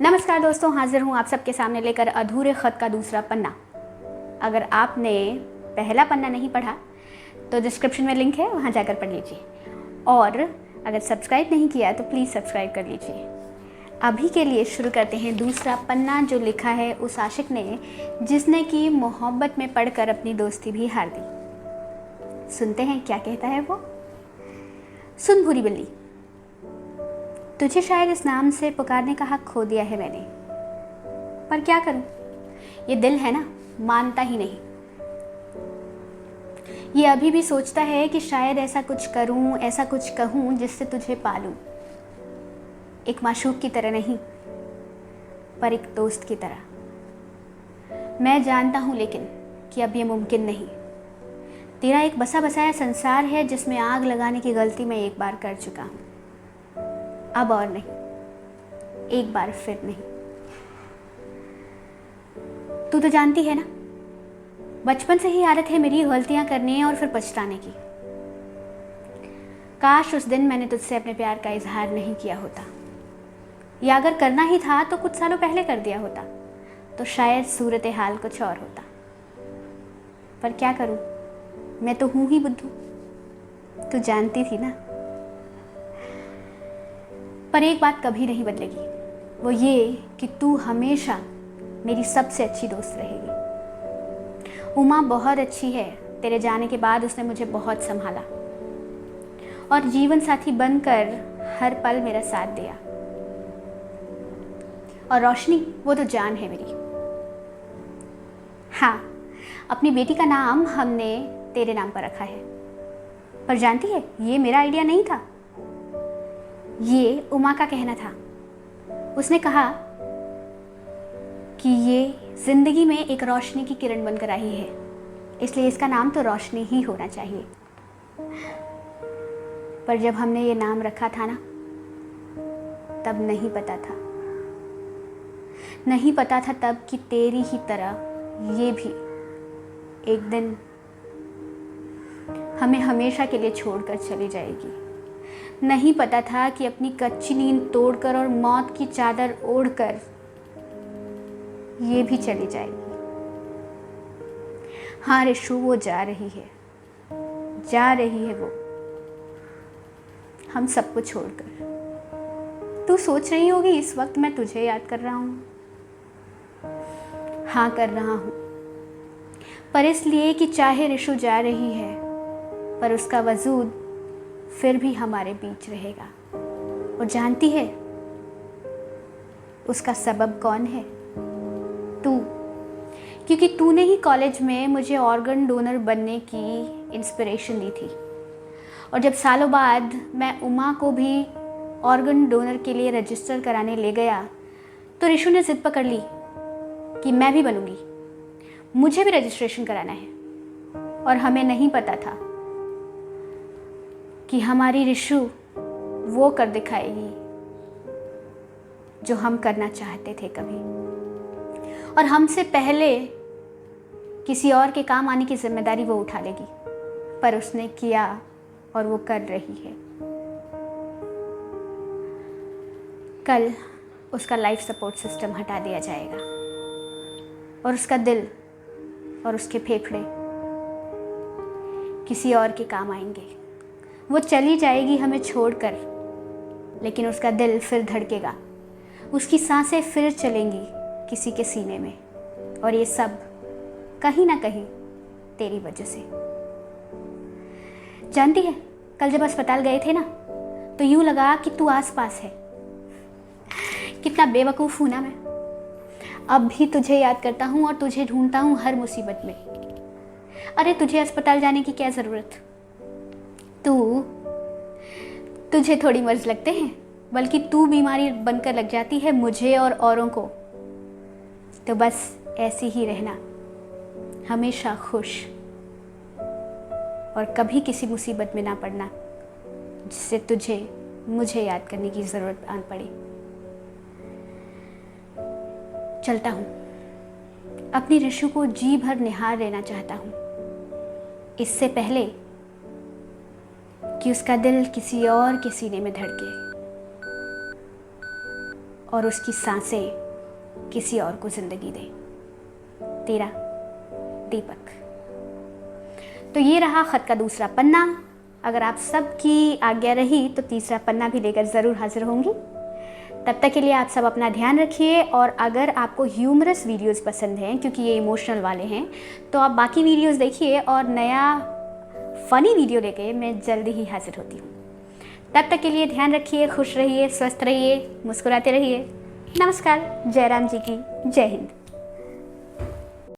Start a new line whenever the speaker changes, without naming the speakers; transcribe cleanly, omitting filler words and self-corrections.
नमस्कार दोस्तों, हाजिर हूँ आप सबके सामने लेकर अधूरे ख़त का दूसरा पन्ना। अगर आपने पहला पन्ना नहीं पढ़ा तो डिस्क्रिप्शन में लिंक है, वहाँ जाकर पढ़ लीजिए। और अगर सब्सक्राइब नहीं किया तो प्लीज़ सब्सक्राइब कर लीजिए। अभी के लिए शुरू करते हैं दूसरा पन्ना, जो लिखा है उस आशिक ने जिसने कि मोहब्बत में पढ़कर अपनी दोस्ती भी हार दी। सुनते हैं क्या कहता है वो। सुन भूरी बिल्ली, तुझे शायद इस नाम से पुकारने का हक खो दिया है मैंने, पर क्या करूं, ये दिल है ना, मानता ही नहीं। ये अभी भी सोचता है कि शायद ऐसा कुछ करूं, ऐसा कुछ कहूं जिससे तुझे पालूं, एक माशूक की तरह नहीं, पर एक दोस्त की तरह। मैं जानता हूं लेकिन कि अब ये मुमकिन नहीं। तेरा एक बसा बसाया संसार है जिसमें आग लगाने की गलती मैं एक बार कर चुका हूं, अब और नहीं, एक बार फिर नहीं। तू तो जानती है ना, बचपन से ही आदत है मेरी गलतियां करने और फिर पछताने की। काश उस दिन मैंने तुझसे अपने प्यार का इजहार नहीं किया होता, या अगर करना ही था तो कुछ सालों पहले कर दिया होता, तो शायद सूरत हाल कुछ और होता। पर क्या करूं, मैं तो हूं ही बुद्धू, तू जानती थी ना। पर एक बात कभी नहीं बदलेगी, वो ये कि तू हमेशा मेरी सबसे अच्छी दोस्त रहेगी। उमा बहुत अच्छी है, तेरे जाने के बाद उसने मुझे बहुत संभाला और जीवन साथी बनकर हर पल मेरा साथ दिया। और रोशनी, वो तो जान है मेरी। हाँ, अपनी बेटी का नाम हमने तेरे नाम पर रखा है, पर जानती है ये मेरा आइडिया नहीं था, ये उमा का कहना था। उसने कहा कि ये जिंदगी में एक रोशनी की किरण बनकर आई है, इसलिए इसका नाम तो रोशनी ही होना चाहिए। पर जब हमने ये नाम रखा था ना, तब नहीं पता था, नहीं पता था तब कि तेरी ही तरह ये भी एक दिन हमें हमेशा के लिए छोड़कर चली जाएगी। नहीं पता था कि अपनी कच्ची नींद तोड़कर और मौत की चादर ओढ़कर ये भी चली जाएगी। हाँ रिशु, वो जा रही है, जा रही है वो, हम सबको छोड़कर। तू सोच रही होगी इस वक्त मैं तुझे याद कर रहा हूँ। हाँ कर रहा हूँ, पर इसलिए कि चाहे रिशु जा रही है, पर उसका वजूद फिर भी हमारे बीच रहेगा। और जानती है उसका सबब कौन है? तू, क्योंकि तूने ही कॉलेज में मुझे ऑर्गन डोनर बनने की इंस्पिरेशन दी थी। और जब सालों बाद मैं उमा को भी ऑर्गन डोनर के लिए रजिस्टर कराने ले गया, तो रिशु ने जिद पकड़ ली कि मैं भी बनूंगी, मुझे भी रजिस्ट्रेशन कराना है। और हमें नहीं पता था कि हमारी रिशु वो कर दिखाएगी जो हम करना चाहते थे कभी, और हमसे पहले किसी और के काम आने की जिम्मेदारी वो उठा लेगी। पर उसने किया और वो कर रही है। कल उसका लाइफ सपोर्ट सिस्टम हटा दिया जाएगा और उसका दिल और उसके फेफड़े किसी और के काम आएंगे। वो चली जाएगी हमें छोड़कर, लेकिन उसका दिल फिर धड़केगा, उसकी सांसें फिर चलेंगी किसी के सीने में। और ये सब कहीं ना कहीं तेरी वजह से। जानती है, कल जब अस्पताल गए थे ना, तो यूं लगा कि तू आसपास है। कितना बेवकूफ़ हूं ना मैं। अब भी तुझे याद करता हूं और तुझे ढूंढता हूं हर मुसीबत में। अरे तुझे अस्पताल जाने की क्या ज़रूरत, तुझे थोड़ी मर्ज लगते हैं, बल्कि तू बीमारी बनकर लग जाती है मुझे और औरों को। तो बस ऐसी ही रहना, हमेशा खुश, और कभी किसी मुसीबत में ना पड़ना जिससे तुझे मुझे याद करने की ज़रूरत आन पड़े। चलता हूँ, अपनी रिशु को जी भर निहार लेना चाहता हूँ, इससे पहले कि उसका दिल किसी और के सीने में धड़के और उसकी सांसें किसी और को ज़िंदगी दे। तेरा दीपक। तो ये रहा ख़त का दूसरा पन्ना। अगर आप सबकी आज्ञा रही तो तीसरा पन्ना भी लेकर ज़रूर हाजिर होंगी। तब तक के लिए आप सब अपना ध्यान रखिए, और अगर आपको ह्यूमरस वीडियोस पसंद हैं, क्योंकि ये इमोशनल वाले हैं, तो आप बाकी वीडियोस देखिए, और नया फ़नी वीडियो लेके मैं जल्दी ही हाजिर होती हूँ। तब तक के लिए ध्यान रखिए, खुश रहिए, स्वस्थ रहिए, मुस्कुराते रहिए। नमस्कार। जयराम जी की जय हिंद।